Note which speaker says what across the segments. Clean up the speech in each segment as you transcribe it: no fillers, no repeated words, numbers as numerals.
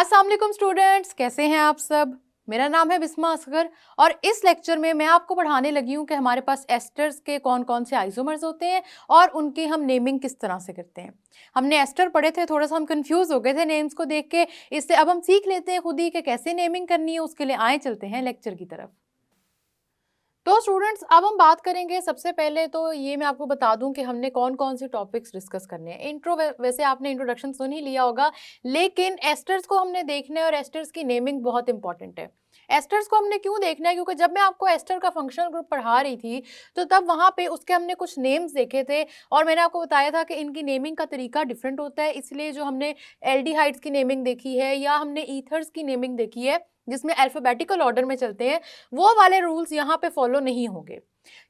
Speaker 1: अस्सलाम वालेकुम स्टूडेंट्स, कैसे हैं आप सब। मेरा नाम है बिस्मा असगर और इस लेक्चर में मैं आपको पढ़ाने लगी हूँ कि हमारे पास एस्टर्स के कौन कौन से आइसोमर्स होते हैं और उनकी हम नेमिंग किस तरह से करते हैं। हमने एस्टर पढ़े थे, थोड़ा सा हम कंफ्यूज हो गए थे नेम्स को देख के। इससे अब हम सीख लेते हैं खुद ही कि कैसे नेमिंग करनी है। उसके लिए आए चलते हैं लेक्चर की तरफ। तो स्टूडेंट्स, अब हम बात करेंगे। सबसे पहले तो ये मैं आपको बता दूं कि हमने कौन कौन से टॉपिक्स डिस्कस करने हैं। वैसे आपने इंट्रोडक्शन सुन ही लिया होगा, लेकिन एस्टर्स को हमने देखना है और एस्टर्स की नेमिंग बहुत इंपॉर्टेंट है। एस्टर्स को हमने क्यों देखना है, क्योंकि जब मैं आपको एस्टर का फंक्शनल ग्रुप पढ़ा रही थी तो तब वहाँ पे उसके हमने कुछ नेम्स देखे थे और मैंने आपको बताया था कि इनकी नेमिंग का तरीका डिफरेंट होता है। इसलिए जो हमने एल्डिहाइड्स की नेमिंग देखी है या हमने ईथर्स की नेमिंग देखी है जिसमें अल्फाबेटिकल ऑर्डर में चलते हैं, वो वाले रूल्स यहाँ पे फॉलो नहीं होंगे।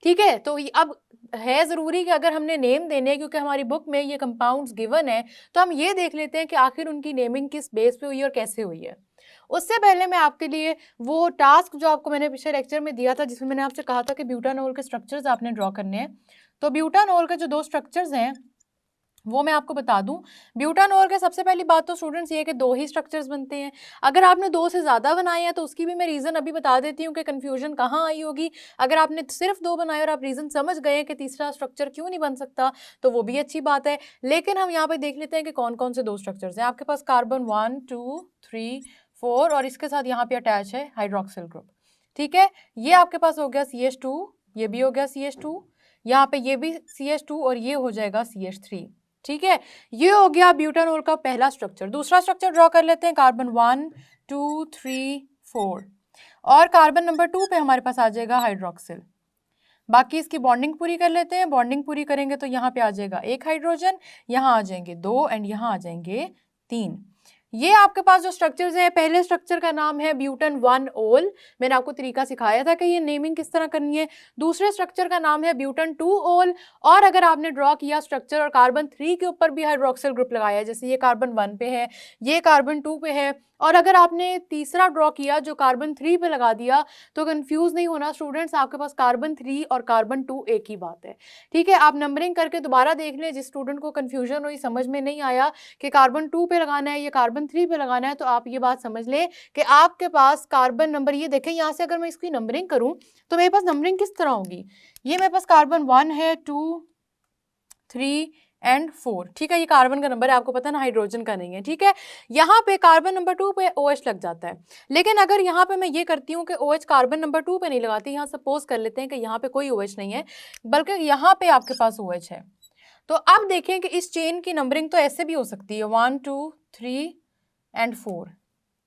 Speaker 1: ठीक है, तो अब है ज़रूरी कि अगर हमने नेम देने हैं, क्योंकि हमारी बुक में ये कंपाउंड्स गिवन है, तो हम ये देख लेते हैं कि आखिर उनकी नेमिंग किस बेस पे हुई है और कैसे हुई है। उससे पहले मैं आपके लिए वो टास्क जो आपको मैंने पिछले लेक्चर में दिया था, जिसमें मैंने आपसे कहा था कि ब्यूटानॉल के स्ट्रक्चर्स आपने ड्रॉ करने हैं। तो ब्यूटानॉल के जो दो स्ट्रक्चर्स हैं वो मैं आपको बता दूं। ब्यूटानॉल के सबसे पहली बात तो स्टूडेंट्स ये है कि दो ही स्ट्रक्चर्स बनते हैं। अगर आपने दो से ज़्यादा बनाए हैं तो उसकी भी मैं रीज़न अभी बता देती हूँ कि कन्फ्यूजन कहाँ आई होगी। अगर आपने सिर्फ दो बनाए और आप रीज़न समझ गए कि तीसरा स्ट्रक्चर क्यों नहीं बन सकता, तो वो भी अच्छी बात है। लेकिन हम यहाँ पर देख लेते हैं कि कौन कौन से दो स्ट्रक्चर्स हैं। आपके पास कार्बन 1 2 3 4 और इसके साथ यहाँ पे अटैच है हाइड्रोक्सिल ग्रुप। ठीक है, ये आपके पास हो गया CH2, ये भी हो गया CH2, यहाँ पे ये भी CH2 और ये हो जाएगा CH3। ठीक है, ये हो गया ब्यूटानॉल का पहला स्ट्रक्चर। दूसरा स्ट्रक्चर ड्रॉ कर लेते हैं। कार्बन 1 2 3 4 और कार्बन नंबर 2 पे हमारे पास आ जाएगा हाइड्रोक्सिल। बाकी इसकी बॉन्डिंग पूरी कर लेते हैं। बॉन्डिंग पूरी करेंगे तो यहाँ पे आ जाएगा एक हाइड्रोजन, यहाँ आ जाएंगे 2 एंड यहाँ आ जाएंगे 3। ये आपके पास जो स्ट्रक्चर्स हैं, पहले स्ट्रक्चर का नाम है ब्यूटन 1 ओल। मैंने आपको तरीका सिखाया था कि ये नेमिंग किस तरह करनी है। दूसरे स्ट्रक्चर का नाम है ब्यूटन 2 ओल। और अगर आपने ड्रॉ किया स्ट्रक्चर और कार्बन 3 के ऊपर भी हाइड्रोक्सिल ग्रुप लगाया, जैसे ये कार्बन 1 पे है, ये कार्बन 2 पे है, और अगर आपने तीसरा ड्रॉ किया जो कार्बन 3 पे लगा दिया, तो कंफ्यूज नहीं होना स्टूडेंट्स, आपके पास कार्बन 3 और कार्बन 2 एक ही बात है। ठीक है, आप नंबरिंग करके दोबारा देख लें। जिस स्टूडेंट को कंफ्यूजन हुई, समझ में नहीं आया कि कार्बन 2 पे लगाना है या कार्बन 3 पे लगाना है, तो आप ये बात समझ लें कि आपके पास कार्बन नंबर, ये देखें यहाँ से अगर मैं इसकी नंबरिंग करूँ तो मेरे पास नंबरिंग किस तरह होगी। ये मेरे पास कार्बन 1 है, 2 3 एंड 4। ठीक है, ये कार्बन का नंबर है, आपको पता है ना, हाइड्रोजन का नहीं है। ठीक है, यहाँ पे कार्बन नंबर 2 पे OH लग जाता है। लेकिन अगर यहाँ पे मैं ये करती हूँ कि OH कार्बन नंबर 2 पे नहीं लगाती, यहाँ सपोज कर लेते हैं कि यहाँ पे कोई OH नहीं है, बल्कि यहाँ पे आपके पास OH है, तो अब देखें कि इस चेन की नंबरिंग तो ऐसे भी हो सकती है 1 2 3 एंड 4।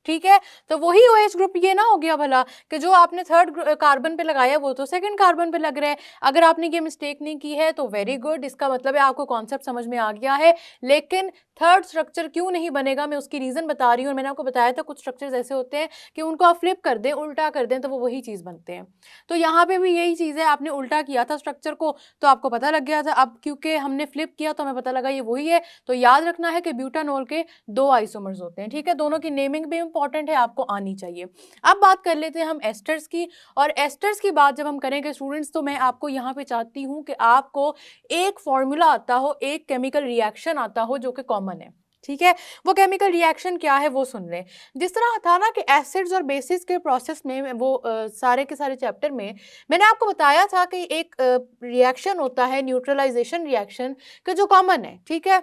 Speaker 1: ठीक है, तो वही OH ग्रुप ये ना हो गया भला कि जो आपने थर्ड कार्बन पे लगाया वो तो सेकंड कार्बन पे लग रहा है। अगर आपने ये मिस्टेक नहीं की है तो वेरी गुड, इसका मतलब है आपको कॉन्सेप्ट समझ में आ गया है। लेकिन थर्ड स्ट्रक्चर क्यों नहीं बनेगा, मैं उसकी रीज़न बता रही हूँ। और मैंने आपको बताया था कुछ स्ट्रक्चर्स ऐसे होते हैं कि उनको आप फ्लिप कर दें, उल्टा कर दें, तो वो वही चीज़ बनते हैं। तो यहाँ पे भी यही चीज़ है, आपने उल्टा किया था स्ट्रक्चर को तो आपको पता लग गया था। अब क्योंकि हमने फ्लिप किया तो हमें पता लगा ये वही है। तो याद रखना है कि ब्यूटानॉल के दो आइसोमर्स होते हैं। ठीक है, दोनों की नेमिंग भी इंपॉर्टेंट है, आपको आनी चाहिए। अब बात कर लेते हैं हम एस्टर्स की। और एस्टर्स की बात जब हम करेंगे स्टूडेंट्स, तो मैं आपको यहाँ पे चाहती हूँ कि आपको एक फॉर्मूला आता हो, एक केमिकल रिएक्शन आता हो जो कि कॉमन है। ठीक है, वो केमिकल रिएक्शन क्या है वो सुन लें। जिस तरह था ना कि एसिड्स और बेसिस के प्रोसेस में वो सारे के सारे चैप्टर में मैंने आपको बताया था कि एक रिएक्शन होता है न्यूट्रलाइजेशन रिएक्शन के जो कॉमन है। ठीक है,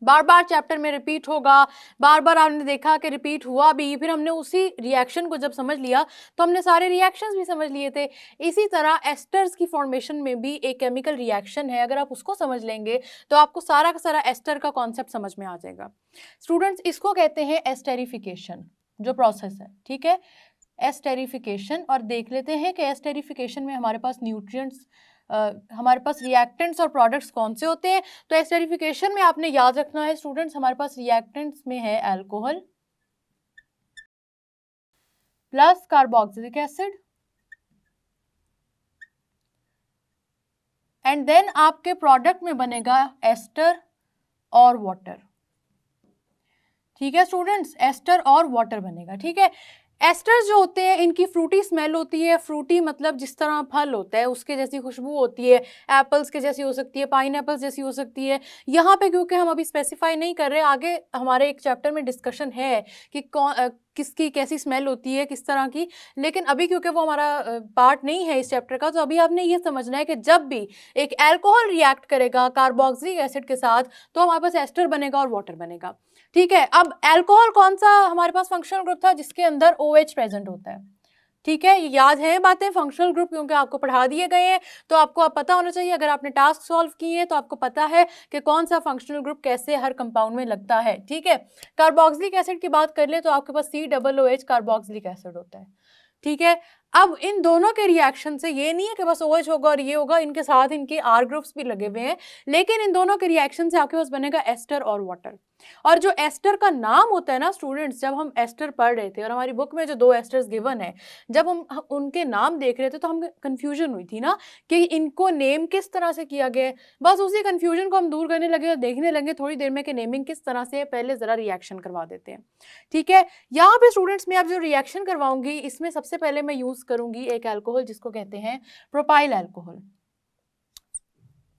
Speaker 1: बार बार चैप्टर में रिपीट होगा, बार बार आपने देखा कि रिपीट हुआ भी, फिर हमने उसी रिएक्शन को जब समझ लिया तो हमने सारे रिएक्शंस भी समझ लिए थे। इसी तरह एस्टर्स की फॉर्मेशन में भी एक केमिकल रिएक्शन है, अगर आप उसको समझ लेंगे तो आपको सारा का सारा एस्टर का कॉन्सेप्ट समझ में आ जाएगा। स्टूडेंट्स, इसको कहते हैं एस्टेरिफिकेशन जो प्रोसेस है। ठीक है, एस्टेरिफिकेशन। और देख लेते हैं कि एस्टेरिफिकेशन में हमारे पास न्यूट्रिएंट्स, हमारे पास रिएक्टेंट्स और प्रोडक्ट्स कौन से होते हैं। तो एस्टेरिफिकेशन में आपने याद रखना है स्टूडेंट्स, हमारे पास रिएक्टेंट्स में है alcohol plus carboxylic acid, and then आपके प्रोडक्ट में बनेगा एस्टर और वाटर। ठीक है स्टूडेंट्स, एस्टर और वाटर बनेगा। ठीक है, एस्टर्स जो होते हैं इनकी फ्रूटी स्मेल होती है, फ्रूटी मतलब जिस तरह फल होता है उसके जैसी खुशबू होती है, एप्पल्स के जैसी हो सकती है, पाइनएप्पल्स जैसी हो सकती है। यहाँ पे क्योंकि हम अभी स्पेसिफाई नहीं कर रहे, आगे हमारे एक चैप्टर में डिस्कशन है कि किसकी कैसी स्मेल होती है, किस तरह की, लेकिन अभी क्योंकि वो हमारा पार्ट नहीं है इस चैप्टर का, तो अभी आपने ये समझना है कि जब भी एक एल्कोहल रिएक्ट करेगा कार्बोक्सिलिक एसिड के साथ तो हमारे पास एस्टर बनेगा और वाटर बनेगा। ठीक है, अब अल्कोहल कौन सा हमारे पास फंक्शनल ग्रुप था जिसके अंदर OH प्रेजेंट होता है। ठीक है, ये याद है बातें, फंक्शनल ग्रुप क्योंकि आपको पढ़ा दिए गए हैं, तो आपको अब पता होना चाहिए, अगर आपने टास्क सॉल्व किए हैं तो आपको पता है कि कौन सा फंक्शनल ग्रुप कैसे हर कंपाउंड में लगता है। ठीक है, कार्बोक्सिलिक एसिड की बात कर ले तो आपके पास COOH कार्बोक्सिलिक एसिड होता है। ठीक है, अब इन दोनों के रिएक्शन से ये नहीं है कि बस OH होगा और ये होगा, इनके साथ इनके R ग्रुप्स भी लगे हुए हैं, लेकिन इन दोनों के रिएक्शन से आपके पास बनेगा एस्टर और वाटर। और जो एस्टर का नाम होता है ना स्टूडेंट्स, जब हम एस्टर पढ़ रहे थे और हमारी बुक में जो 2 एस्टर्स गिवन है, जब हम उनके नाम देख रहे थे तो हमें कंफ्यूजन हुई थी ना कि इनको नेम किस तरह से किया गया है। बस उसी कंफ्यूजन को हम दूर करने लगे और देखने लगे थोड़ी देर में कि नेमिंग किस तरह से है, पहले ज़रा रिएक्शन करवा देते हैं। ठीक है, यहाँ पे स्टूडेंट्स मैं अब जो रिएक्शन करवाऊंगी इसमें सबसे पहले मैं यूज़ करूंगी एक अल्कोहल जिसको कहते हैं प्रोपाइल अल्कोहल।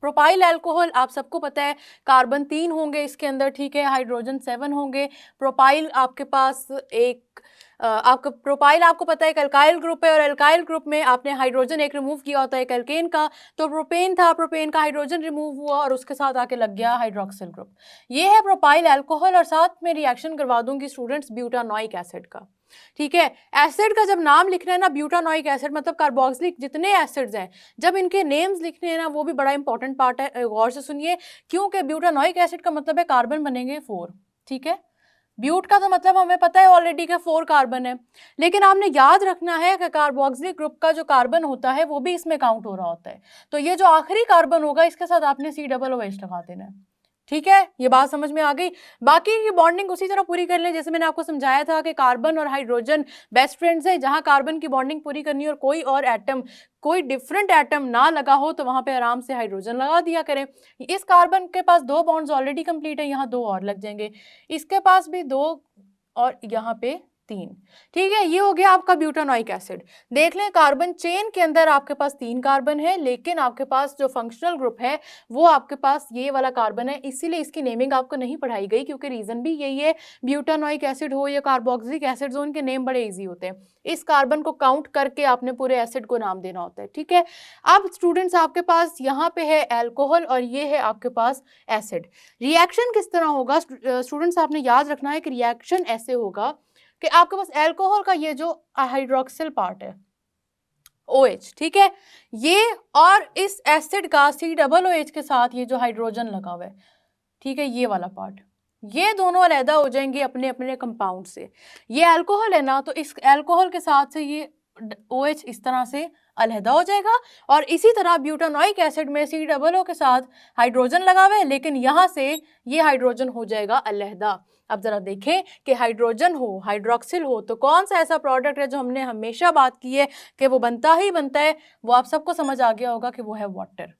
Speaker 1: प्रोपाइल अल्कोहल आप सबको पता है कार्बन 3 होंगे इसके अंदर, ठीक है, हाइड्रोजन 7 होंगे। प्रोपाइल आपके पास एक आपका प्रोपाइल आपको पता है एक अल्काइल ग्रुप है, और अल्काइल ग्रुप में आपने हाइड्रोजन एक रिमूव किया होता है एक एल्केन का, तो प्रोपेन था, प्रोपेन का हाइड्रोजन रिमूव हुआ और उसके साथ आके लग गया हाइड्रोक्सिल ग्रुप। ये है प्रोपाइल अल्कोहल, और साथ में रिएक्शन करवा दूंगी स्टूडेंट्स ब्यूटानोइक एसिड का। ठीक है, एसिड का जब नाम लिखना है ना, ब्यूटानोइक एसिड मतलब कार्बोक्सिलिक जितने एसिड्स हैं, जब इनके नेम्स लिखने हैं ना, वो भी बड़ा इंपॉर्टेंट पार्ट है, गौर से सुनिए, क्योंकि ब्यूटानोइक एसिड का मतलब है कार्बन बनेंगे 4। ठीक है, ब्यूट का तो मतलब हमें पता है ऑलरेडी का 4 कार्बन है, लेकिन आपने याद रखना है कि कार्बोक्सिलिक ग्रुप का जो कार्बन होता है वो भी इसमें काउंट हो रहा होता है, तो ये जो आखिरी कार्बन होगा इसके साथ आपने COOH लगा देना है। ठीक है, ये बात समझ में आ गई। बाकी की बॉन्डिंग उसी तरह पूरी कर लें जैसे मैंने आपको समझाया था कि कार्बन और हाइड्रोजन बेस्ट फ्रेंड्स हैं, जहां कार्बन की बॉन्डिंग पूरी करनी है और कोई और एटम, कोई डिफरेंट एटम ना लगा हो तो वहां पे आराम से हाइड्रोजन लगा दिया करें। इस कार्बन के पास 2 बॉन्ड्स ऑलरेडी कंप्लीट है, यहाँ 2 और लग जाएंगे, इसके पास भी 2 और यहाँ पे 3। ठीक है, ये हो गया आपका ब्यूटानोइक एसिड। देख लें कार्बन चेन के अंदर आपके पास 3 कार्बन है, लेकिन आपके पास जो फंक्शनल ग्रुप है वो आपके पास ये वाला कार्बन है, इसीलिए इसकी नेमिंग आपको नहीं पढ़ाई गई, क्योंकि रीजन भी यही है, ब्यूटानोइक एसिड हो या कार्बोक्सिलिक एसिड हो, उनके नेम बड़े ईजी होते हैं, इस कार्बन को काउंट करके आपने पूरे एसिड को नाम देना होता है। ठीक है, अब स्टूडेंट्स आपके पास यहाँ पे है अल्कोहल और ये है आपके पास एसिड। रिएक्शन किस तरह होगा स्टूडेंट्स, आपने याद रखना है कि रिएक्शन ऐसे होगा कि आपके पास अल्कोहल का ये जो हाइड्रोक्सिल पार्ट है OH, ठीक है, ये और इस एसिड का COOH के साथ ये जो हाइड्रोजन लगा हुआ है, ठीक है, ये वाला पार्ट, ये दोनों अलहदा हो जाएंगे अपने अपने कंपाउंड से। ये अल्कोहल है ना, तो इस अल्कोहल के साथ से ये OH इस तरह से अलहदा हो जाएगा, और इसी तरह ब्यूटानोइक एसिड में COO के साथ हाइड्रोजन लगा हुआ है, लेकिन यहाँ से ये हाइड्रोजन हो जाएगा अलहदा। अब जरा देखें कि हाइड्रोजन हो हाइड्रोक्सिल हो तो कौन सा ऐसा प्रोडक्ट है जो हमने हमेशा बात की है कि वो बनता ही बनता है, वो आप सबको समझ आ गया होगा कि वो है वाटर।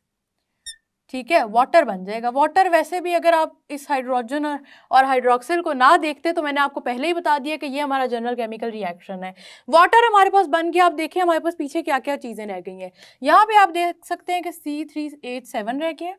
Speaker 1: ठीक है, वाटर बन जाएगा। वाटर वैसे भी अगर आप इस हाइड्रोजन और हाइड्रोक्सिल को ना देखते तो मैंने आपको पहले ही बता दिया कि ये हमारा जनरल केमिकल रिएक्शन है। वाटर हमारे पास बन गया। आप देखिए हमारे पास पीछे क्या क्या चीज़ें रह गई हैं। यहाँ पे आप देख सकते हैं कि C3H7 रह गया,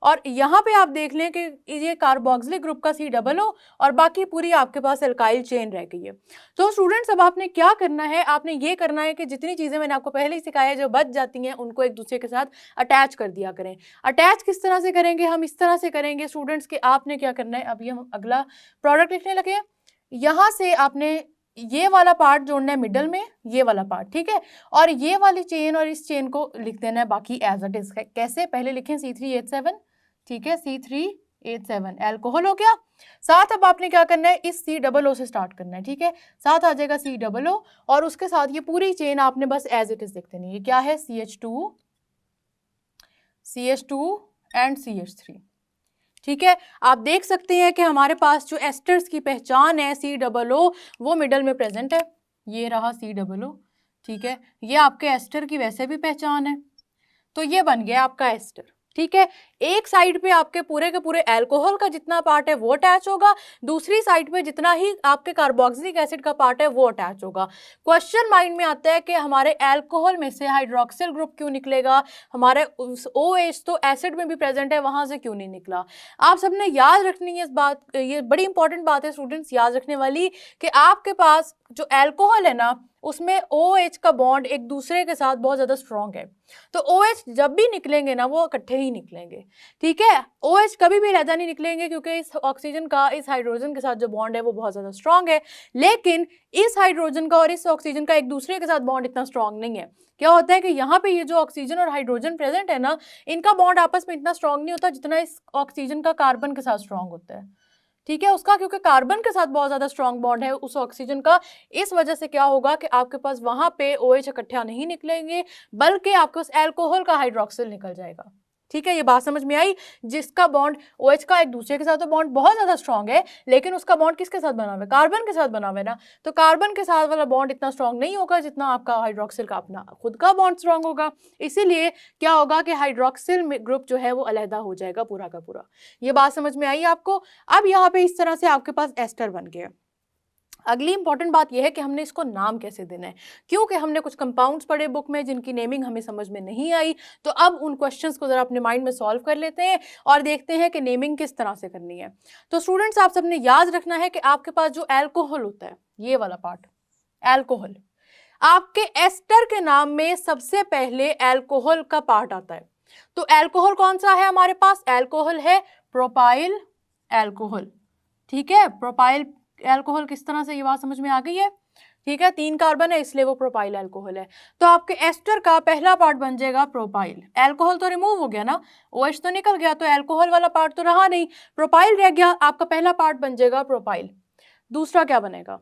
Speaker 1: और यहाँ पे आप देख लें कि ये कार्बोक्सिलिक ग्रुप का COO और बाकी पूरी आपके पास एल्काइल चेन रह गई है। तो स्टूडेंट्स अब आपने क्या करना है, आपने ये करना है कि जितनी चीज़ें मैंने आपको पहले ही सिखाया है जो बच जाती हैं उनको एक दूसरे के साथ अटैच कर दिया करें। अटैच किस तरह से करेंगे, हम इस तरह से करेंगे स्टूडेंट्स कि आपने क्या करना है, अभी हम अगला प्रोडक्ट लिखने लगे। यहाँ से आपने ये वाला पार्ट जोड़ना है मिडल में, ये वाला पार्ट, ठीक है, और ये वाली चेन और इस चेन को लिख देना है बाकी एज इट इज। कैसे, पहले लिखें C3H7, ठीक है, C3H7 अल्कोहल हो गया। साथ अब आपने क्या करना है, इस COO से स्टार्ट करना है, ठीक है, साथ आ जाएगा COO और उसके साथ ये पूरी चेन आपने बस एज इट इज लिख देनी है। ये क्या है, CH2 एंड CH3। ठीक है, आप देख सकते हैं कि हमारे पास जो एस्टर्स की पहचान है COO वो मिडल में प्रेजेंट है, ये रहा COO, ठीक है, ये आपके एस्टर की वैसे भी पहचान है, तो ये बन गया आपका एस्टर। ठीक है, एक साइड पे आपके पूरे के पूरे अल्कोहल का जितना पार्ट है वो अटैच होगा, दूसरी साइड पे जितना ही आपके कार्बोक्सिलिक एसिड का पार्ट है वो अटैच होगा। क्वेश्चन माइंड में आता है कि हमारे अल्कोहल में से हाइड्रोक्सिल ग्रुप क्यों निकलेगा, हमारे OH तो एसिड में भी प्रेजेंट है, वहां से क्यों नहीं निकला। आप सबने याद रखनी है इस बात, ये बड़ी इंपॉर्टेंट बात है स्टूडेंट्स याद रखने वाली, कि आपके पास जो अल्कोहल है ना उसमें OH का बॉन्ड एक दूसरे के साथ बहुत ज्यादा स्ट्रॉन्ग है, तो OH जब भी निकलेंगे ना वो इकट्ठे ही निकलेंगे, ठीक है। OH कभी भी अलग नहीं निकलेंगे क्योंकि इस ऑक्सीजन का इस हाइड्रोजन के साथ जो बॉन्ड है वो बहुत ज्यादा स्ट्रॉन्ग है, लेकिन इस हाइड्रोजन का और इस ऑक्सीजन का एक दूसरे के साथ बॉन्ड इतना स्ट्रॉन्ग नहीं है। क्या होता है कि यहाँ पे ये जो ऑक्सीजन और हाइड्रोजन प्रेजेंट है ना, इनका बॉन्ड आपस में इतना स्ट्रॉन्ग नहीं होता जितना इस ऑक्सीजन का कार्बन के साथ स्ट्रॉन्ग होता है, ठीक है। उसका क्योंकि कार्बन के साथ बहुत ज्यादा स्ट्रॉन्ग बॉन्ड है उस ऑक्सीजन का, इस वजह से क्या होगा कि आपके पास वहां पे OH इकट्ठा नहीं निकलेंगे, बल्कि आपके पास अल्कोहल का हाइड्रोक्सिल निकल जाएगा, ठीक है। ये बात समझ में आई, जिसका बॉन्ड OH का एक दूसरे के साथ तो बॉन्ड बहुत ज्यादा स्ट्रॉन्ग है, लेकिन उसका बॉन्ड किसके साथ बना हुआ है, कार्बन के साथ बना हुआ है ना, तो कार्बन के साथ वाला बॉन्ड इतना स्ट्रॉन्ग नहीं होगा जितना आपका हाइड्रोक्सिल का अपना खुद का बॉन्ड स्ट्रॉन्ग होगा। इसीलिए क्या होगा कि हाइड्रोक्सिल ग्रुप जो है वो अलहदा हो जाएगा पूरा का पूरा। ये बात समझ में आई आपको। अब यहाँ पे इस तरह से आपके पास एस्टर बन गया। अगली इंपॉर्टेंट बात यह है कि हमने इसको नाम कैसे देना है, क्योंकि हमने कुछ कंपाउंड्स पढ़े बुक में जिनकी नेमिंग हमें समझ में नहीं आई, तो अब उन क्वेश्चंस को जरा अपने माइंड में सॉल्व कर लेते हैं और देखते हैं कि नेमिंग किस तरह से करनी है। तो स्टूडेंट्स आप सबने याद रखना है कि आपके पास जो अल्कोहल होता है, ये वाला पार्ट अल्कोहल, आपके एस्टर के नाम में सबसे पहले अल्कोहल का पार्ट आता है। तो अल्कोहल कौन सा है हमारे पास, अल्कोहल है प्रोपाइल अल्कोहल, ठीक है। प्रोपाइल अल्कोहल किस तरह से, ये बात समझ में आ गई है, ठीक है। 3 कार्बन है इसलिए वो प्रोपाइल अल्कोहल है। तो आपके एस्टर का पहला पार्ट बन जाएगा प्रोपाइल, अल्कोहल तो रिमूव हो गया ना, OH तो निकल गया, तो अल्कोहल वाला पार्ट तो रहा नहीं, प्रोपाइल रह गया, आपका पहला पार्ट बन जाएगा प्रोपाइल। दूसरा क्या बनेगा,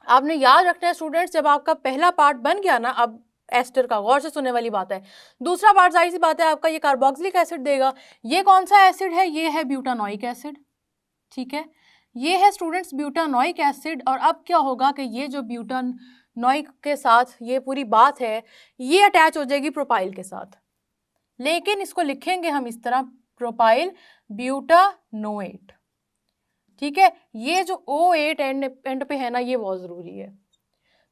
Speaker 1: आपने याद रखना है स्टूडेंट्स, जब आपका पहला पार्ट बन गया ना, अब एस्टर का गौर से सुनने वाली बात है, दूसरा पार्ट जाहिर सी बात है आपका ये कार्बोक्सिलिक एसिड देगा। ये कौन सा एसिड है, ये है ब्यूटानोइक एसिड, ठीक है, ये है स्टूडेंट्स ब्यूटानोइक एसिड। और अब क्या होगा कि ये जो ब्यूटानोइक के साथ ये पूरी बात है ये अटैच हो जाएगी प्रोपाइल के साथ, लेकिन इसको लिखेंगे हम इस तरह, प्रोपाइल ब्यूटानोएट, ठीक है। ये जो O8 एंड पे है ना, ये बहुत जरूरी है,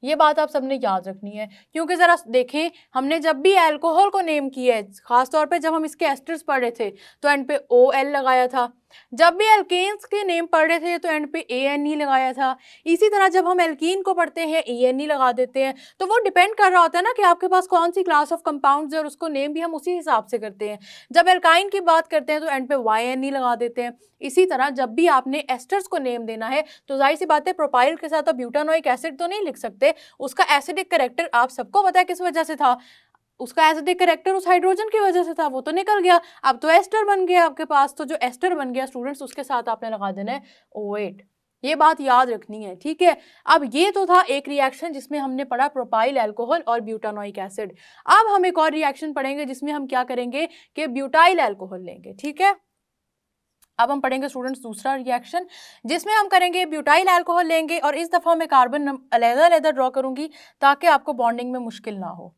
Speaker 1: ये बात आप सबने याद रखनी है, क्योंकि जरा देखें हमने जब भी अल्कोहल को नेम किया है, खासतौर पे जब हम इसके एस्टर्स पढ़ रहे थे तो एंड पे OL लगाया था, जब भी एल्केन्स के नेम पढ़ रहे थे तो एंड पे ANE लगाया था, इसी तरह जब हम एल्कीन को पढ़ते हैं ENE लगा देते हैं। तो वो डिपेंड कर रहा होता है ना कि आपके पास कौन सी क्लास ऑफ कंपाउंड्स है और उसको नेम भी हम उसी हिसाब से करते हैं। जब एल्काइन की बात करते हैं तो एंड पे YNE लगा देते हैं। इसी तरह जब भी आपने एस्टर्स को नेम देना है तो जाहिर सी बात है प्रोपाइल के साथ आप ब्यूटानोइक एसिड तो नहीं लिख सकते, उसका एसिडिक कैरेक्टर आप सबको पता है किस वजह से था, उसका एसिडिक कैरेक्टर उस हाइड्रोजन की वजह से था, वो तो निकल गया, अब तो एस्टर बन गया आपके पास। तो जो एस्टर बन गया स्टूडेंट्स उसके साथ आपने लगा देना है O8, ये बात याद रखनी है, ठीक है। अब ये तो था एक रिएक्शन जिसमें हमने पढ़ा प्रोपाइल अल्कोहल और ब्यूटानोइक एसिड। अब हम एक और रिएक्शन पढ़ेंगे जिसमें हम क्या करेंगे कि ब्यूटाइल अल्कोहल लेंगे, ठीक है। अब हम पढ़ेंगे स्टूडेंट्स दूसरा रिएक्शन जिसमें हम करेंगे ब्यूटाइल अल्कोहल लेंगे, और इस दफ़ा मैं कार्बन अलग-अलग ड्रॉ करूंगी ताकि आपको बॉन्डिंग में मुश्किल ना हो।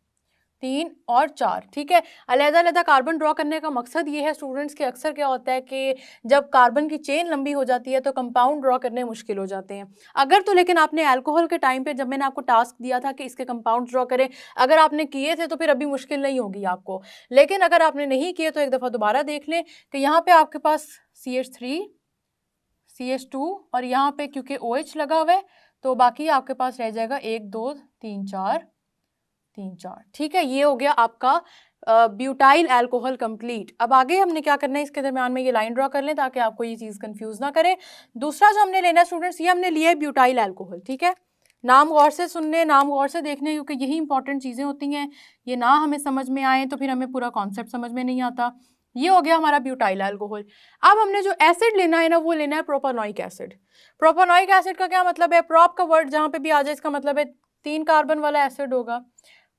Speaker 1: 3 और 4, ठीक है। अलग-अलग कार्बन ड्रॉ करने का मकसद ये है स्टूडेंट्स के अक्सर क्या होता है कि जब कार्बन की चेन लंबी हो जाती है तो कंपाउंड ड्रॉ करने मुश्किल हो जाते हैं। अगर तो लेकिन आपने अल्कोहल के टाइम पे जब मैंने आपको टास्क दिया था कि इसके कंपाउंड ड्रॉ करें, अगर आपने किए थे तो फिर अभी मुश्किल नहीं होगी आपको, लेकिन अगर आपने नहीं किए तो एक दफ़ा दोबारा देख लें कि यहाँ पे आपके पास CH3 CH2 और यहाँ पे क्योंकि OH लगा हुआ है तो बाकी आपके पास रह जाएगा 1 2 3 4 3 4, ठीक है। ये हो गया आपका ब्यूटाइल अल्कोहल कंप्लीट। अब आगे हमने क्या करना है, इसके दरम्यान में ये लाइन ड्रॉ कर लें ताकि आपको ये चीज़ कंफ्यूज ना करे। दूसरा जो हमने लेना है स्टूडेंट्स, ये हमने लिया है ब्यूटाइल अल्कोहल, ठीक है। नाम गौर से सुनने, नाम गौर से देखने, क्योंकि यही इंपॉर्टेंट चीज़ें होती हैं, ये ना हमें समझ में आए तो फिर हमें पूरा कॉन्सेप्ट समझ में नहीं आता। ये हो गया हमारा ब्यूटाइल अल्कोहल। अब हमने जो एसिड लेना है ना वो लेना है प्रोपानोइक एसिड। प्रोपानोइक एसिड का क्या मतलब है, प्रोप का वर्ड जहाँ पे भी आ जाए इसका मतलब है 3 कार्बन वाला एसिड होगा।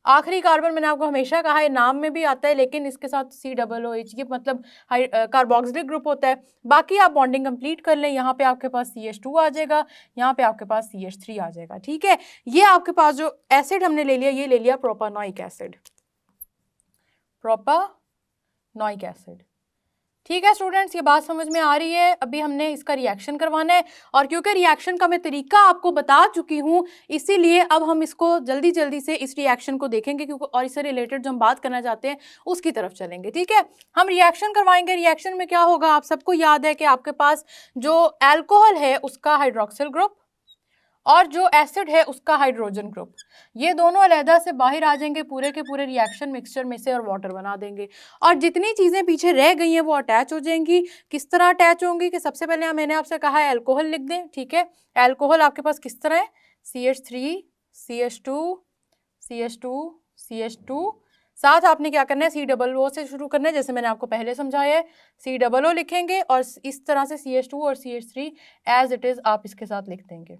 Speaker 1: आखिरी कार्बन मैंने आपको हमेशा कहा है नाम में भी आता है, लेकिन इसके साथ COOH ये मतलब कार्बोक्सिलिक ग्रुप होता है। बाकी आप बॉन्डिंग कंप्लीट कर लें, यहाँ पे आपके पास CH2 आ जाएगा, यहाँ पे आपके पास CH3 आ जाएगा, ठीक है। ये आपके पास जो एसिड हमने ले लिया ये ले लिया प्रोपानोइक एसिड, प्रोपानोइक एसिड। ठीक है स्टूडेंट्स, ये बात समझ में आ रही है। अभी हमने इसका रिएक्शन करवाना है और क्योंकि रिएक्शन का मैं तरीका आपको बता चुकी हूँ, इसीलिए अब हम इसको जल्दी जल्दी से इस रिएक्शन को देखेंगे क्योंकि और इससे रिलेटेड जो हम बात करना चाहते हैं उसकी तरफ चलेंगे। ठीक है, हम रिएक्शन करवाएंगे। रिएक्शन में क्या होगा, आप सबको याद है कि आपके पास जो एल्कोहल है उसका हाइड्रोक्सिल ग्रुप और जो एसिड है उसका हाइड्रोजन ग्रुप, ये दोनों अलहदा से बाहर आ जाएंगे पूरे के पूरे रिएक्शन मिक्सचर में से और वाटर बना देंगे। और जितनी चीज़ें पीछे रह गई हैं वो अटैच हो जाएंगी। किस तरह अटैच होंगी कि सबसे पहले मैंने आपसे कहा है एल्कोहल लिख दें। ठीक है, एल्कोहल आपके पास किस तरह है, CH3 CH2 CH2 CH2, साथ आपने क्या करना है COO से शुरू करना है, जैसे मैंने आपको पहले समझाया है। COO लिखेंगे और इस तरह से CH2 और CH3 एज इट इज़ आप इसके साथ लिख देंगे।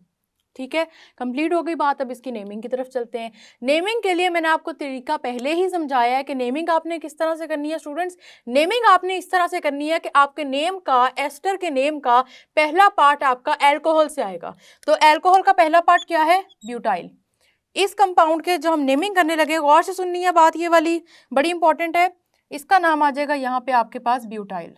Speaker 1: ठीक है, कंप्लीट हो गई बात। अब इसकी नेमिंग की तरफ चलते हैं। नेमिंग के लिए मैंने आपको तरीका पहले ही समझाया है कि नेमिंग आपने किस तरह से करनी है स्टूडेंट्स। नेमिंग आपने इस तरह से करनी है कि आपके नेम का, एस्टर के नेम का पहला पार्ट आपका एल्कोहल से आएगा। तो एल्कोहल का पहला पार्ट क्या है, ब्यूटाइल। इस कंपाउंड के जो हम नेमिंग करने लगे, गौर से सुननी है बात, ये वाली बड़ी इंपॉर्टेंट है। इसका नाम आ जाएगा यहाँ पे आपके पास ब्यूटाइल।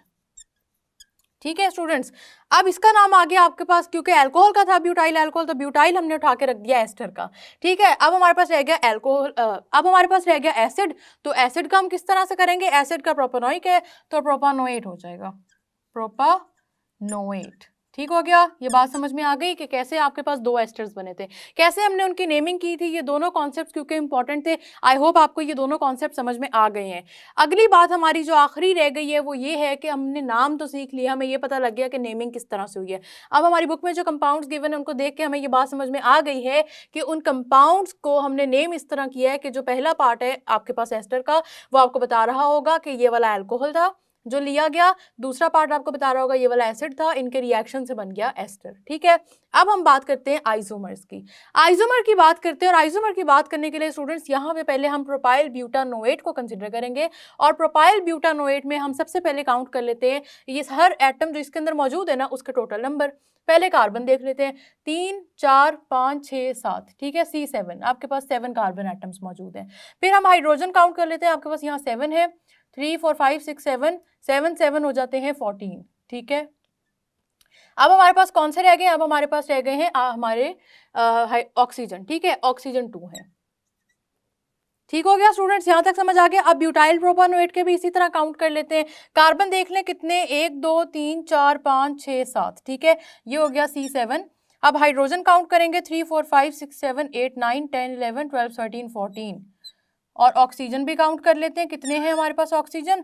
Speaker 1: ठीक है स्टूडेंट्स, अब इसका नाम आ गया आपके पास, क्योंकि अल्कोहल का था ब्यूटाइल अल्कोहल, तो ब्यूटाइल हमने उठा के रख दिया एस्टर का। ठीक है, अब हमारे पास रह गया अल्कोहल, अब हमारे पास रह गया एसिड। तो एसिड का हम किस तरह से करेंगे, एसिड का प्रोपेनोइक है तो प्रोपानोएट हो जाएगा, प्रोपानोएट। ठीक हो गया, ये बात समझ में आ गई कि कैसे आपके पास दो एस्टर्स बने थे, कैसे हमने उनकी नेमिंग की थी। ये दोनों कॉन्सेप्ट क्योंकि इंपॉर्टेंट थे, आई होप आपको ये दोनों कॉन्सेप्ट समझ में आ गए हैं। अगली बात हमारी जो आखिरी रह गई है वो ये है कि हमने नाम तो सीख लिया, हमें ये पता लग गया कि नेमिंग किस तरह से हुई है। अब हमारी बुक में जो कंपाउंड्स गिवन है उनको देख के हमें ये बात समझ में आ गई है कि उन कंपाउंड्स को हमने नेम इस तरह किया है कि जो पहला पार्ट है आपके पास एस्टर का, वो आपको बता रहा होगा कि ये वाला अल्कोहल था जो लिया गया, दूसरा पार्ट आपको बता रहा होगा ये वाला एसिड था, इनके रिएक्शन से बन गया एस्टर। ठीक है, अब हम बात करते हैं आइसोमर्स की। आइसोमर की बात करते हैं और आइसोमर की बात करने के लिए स्टूडेंट्स यहाँ पे पहले हम प्रोपाइल ब्यूटानोएट को कंसिडर करेंगे। और प्रोपाइल ब्यूटानोएट में हम सबसे पहले काउंट कर लेते हैं ये हर एटम जो इसके अंदर मौजूद है ना उसके टोटल नंबर। पहले कार्बन देख लेते हैं, 3 4 5 6 7। ठीक है, C7 आपके पास 7 कार्बन एटम्स मौजूद हैं। फिर हम हाइड्रोजन काउंट कर लेते हैं, आपके पास यहाँ 7 है, 3 4 5 6 7 7 7 हो जाते हैं 14। ठीक है, अब हमारे पास कौन से रह गए, अब हमारे पास रह गए हैं हमारे ऑक्सीजन। ठीक है, ऑक्सीजन 2 है। ठीक हो गया स्टूडेंट्स, यहां तक समझ आ गया। अब ब्यूटाइल प्रोपानोएट के भी इसी तरह काउंट कर लेते हैं। कार्बन देख लें कितने, 1 2 3 4 5 6 7। ठीक है, ये हो गया C7। अब हाइड्रोजन काउंट करेंगे, 3 4 5 6 7 8 9 10 11 12 13 14। और ऑक्सीजन भी काउंट कर लेते हैं, कितने हैं हमारे पास ऑक्सीजन,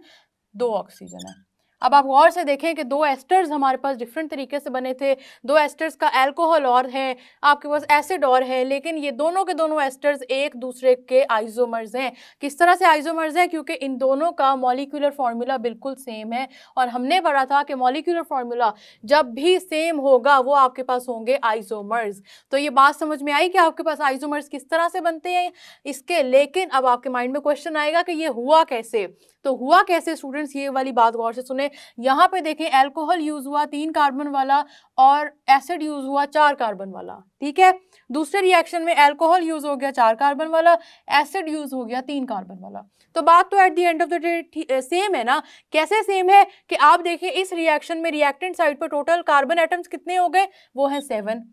Speaker 1: 2 ऑक्सीजन है। अब आप गौर से देखें कि दो एस्टर्स हमारे पास डिफरेंट तरीके से बने थे। दो एस्टर्स का अल्कोहल और है, आपके पास एसिड और है, लेकिन ये दोनों के दोनों एस्टर्स एक दूसरे के आइसोमर्स हैं। किस तरह से आइसोमर्स हैं, क्योंकि इन दोनों का मॉलिक्यूलर फार्मूला बिल्कुल सेम है। और हमने पढ़ा था कि मॉलिक्यूलर फार्मूला जब भी सेम होगा वो आपके पास होंगे आइसोमर्स। तो ये बात समझ में आई कि आपके पास आइसोमर्स किस तरह से बनते हैं इसके। लेकिन अब आपके माइंड में क्वेश्चन आएगा कि ये हुआ कैसे। तो हुआ कैसे स्टूडेंट्स, ये वाली बात गौर से सुने। यहाँ पे देखें, अल्कोहल यूज हुआ 3 कार्बन वाला और एसिड यूज हुआ 4 कार्बन वाला। ठीक है, दूसरे रिएक्शन में अल्कोहल यूज हो गया 4 कार्बन वाला, एसिड यूज हो गया 3 कार्बन वाला। तो बात तो at the end of the day same है ना। कैसे सेम है कि आप देखिए इस रिएक्शन में रिएक्टेंट साइड पर टोटल कार्बन एटम्स कितने हो गए, वो हैं 7।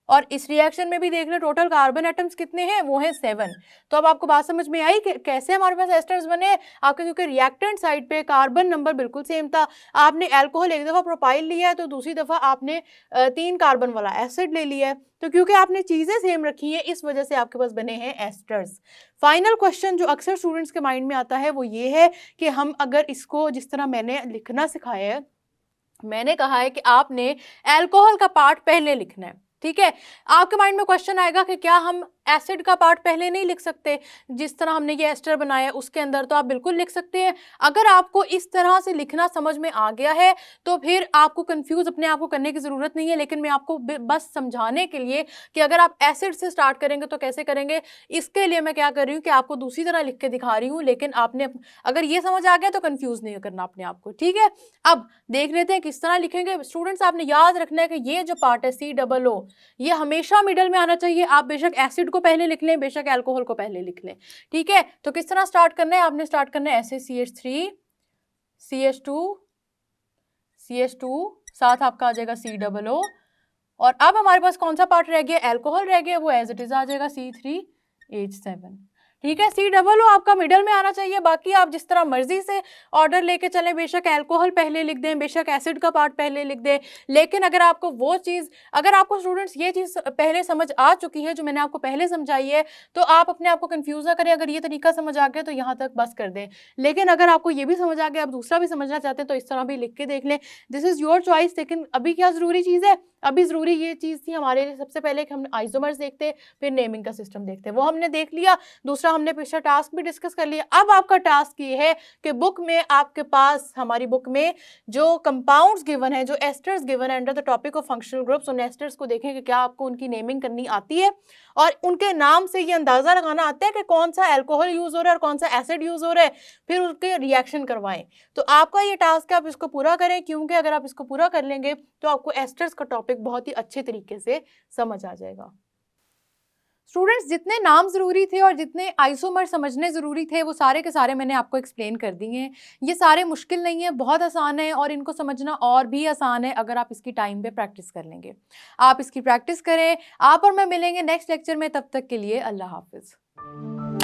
Speaker 1: और इस रिएक्शन में भी देख ले टोटल कार्बन एटम्स कितने हैं, वो हैं 7। तो अब आपको बात समझ में आई कि कैसे हमारे पास एस्टर्स बने हैं। आपके क्योंकि रिएक्टेंट साइड पे कार्बन नंबर बिल्कुल सेम था। आपने अल्कोहल एक दफ़ा प्रोपाइल लिया है तो दूसरी दफ़ा आपने 3 कार्बन वाला एसिड ले लिया है। तो क्योंकि आपने चीज़ें सेम रखी हैं इस वजह से आपके पास बने हैं एस्टर्स। फाइनल क्वेश्चन जो अक्सर स्टूडेंट्स के माइंड में आता है वो ये है कि हम अगर इसको जिस तरह मैंने लिखना सिखाया है, मैंने कहा है कि आपने अल्कोहल का पार्ट पहले लिखना है। ठीक है, आपके माइंड में क्वेश्चन आएगा कि क्या हम एसिड का पार्ट पहले नहीं लिख सकते, जिस तरह हमने ये एस्टर बनाया उसके अंदर। तो आप बिल्कुल लिख सकते हैं। अगर आपको इस तरह से लिखना समझ में आ गया है तो फिर आपको कंफ्यूज अपने आप को करने की ज़रूरत नहीं है। लेकिन मैं आपको बस समझाने के लिए कि अगर आप एसिड से स्टार्ट करेंगे तो कैसे करेंगे, इसके लिए मैं क्या कर रही हूँ कि आपको दूसरी तरह लिख के दिखा रही हूँ। लेकिन आपने अगर ये समझ आ गया तो कन्फ्यूज़ नहीं करना अपने आप को। ठीक है, अब देख लेते हैं किस तरह लिखेंगे। स्टूडेंट्स आपने याद रखना है कि ये जो पार्ट है COO, ये हमेशा मिडल में आना चाहिए। आप बेशक एसिड को पहले लिख लें, बेशक अल्कोहल को पहले लिख लें। ठीक है, तो किस तरह स्टार्ट करना है, आपने स्टार्ट करना है ऐसे, CH3 CH2 CH2, साथ आपका आ जाएगा C OO, और अब हमारे पास कौन सा पार्ट रह गया, एल्कोहल रह गया, वो एज इट इज आ जाएगा C3H7। ठीक है, C आपका मिडल में आना चाहिए। बाकी आप जिस तरह मर्जी से ऑर्डर लेके चलें, बेशक एल्कोहल पहले लिख दें, बेशक एसिड का पार्ट पहले लिख दें, लेकिन अगर आपको वो चीज़, अगर आपको स्टूडेंट्स ये चीज़ पहले समझ आ चुकी है जो मैंने आपको पहले समझाई है, तो आप अपने आप को कंफ्यूज ना करें। अगर ये तरीका समझ आ गया तो यहाँ तक बस कर दें, लेकिन अगर आपको ये भी समझ आ गया, आप दूसरा भी समझना चाहते हैं, तो इस तरह भी लिख के देख लें। This is your choice. लेकिन अभी क्या ज़रूरी चीज़ है, अभी ज़रूरी ये चीज़ थी हमारे लिए सबसे पहले कि हम आइसोमर्स देखते, फिर नेमिंग का सिस्टम देखते, वो हमने देख लिया। दूसरा हमने पिछला टास्क भी डिस्कस कर लिया। अब आपका टास्क ये है कि बुक में आपके पास, हमारी बुक में जो कंपाउंड्स गिवन है, जो एस्टर्स गिवन है under the topic of functional groups, उन एस्टर्स को देखें कि क्या आपको उनकी नेमिंग करनी आती है, और उनके नाम से ये अंदाज़ा लगाना आता है कि कौन सा अल्कोहल यूज़ हो रहा है और कौन सा एसिड यूज़ हो रहा है, फिर उसके रिएक्शन करवाएं। तो आपका ये टास्क है, आप इसको पूरा करें, क्योंकि अगर आप इसको पूरा कर लेंगे तो आपको एस्टर्स का टॉपिक बहुत ही अच्छे तरीके से समझ आ जाएगा। स्टूडेंट्स, जितने नाम ज़रूरी थे और जितने आइसोमर समझने ज़रूरी थे, वो सारे के सारे मैंने आपको एक्सप्लेन कर दिए हैं। ये सारे मुश्किल नहीं है, बहुत आसान है, और इनको समझना और भी आसान है अगर आप इसकी टाइम पे प्रैक्टिस कर लेंगे। आप इसकी प्रैक्टिस करें। आप और मैं मिलेंगे नेक्स्ट लेक्चर में, तब तक के लिए अल्लाह हाफिज़।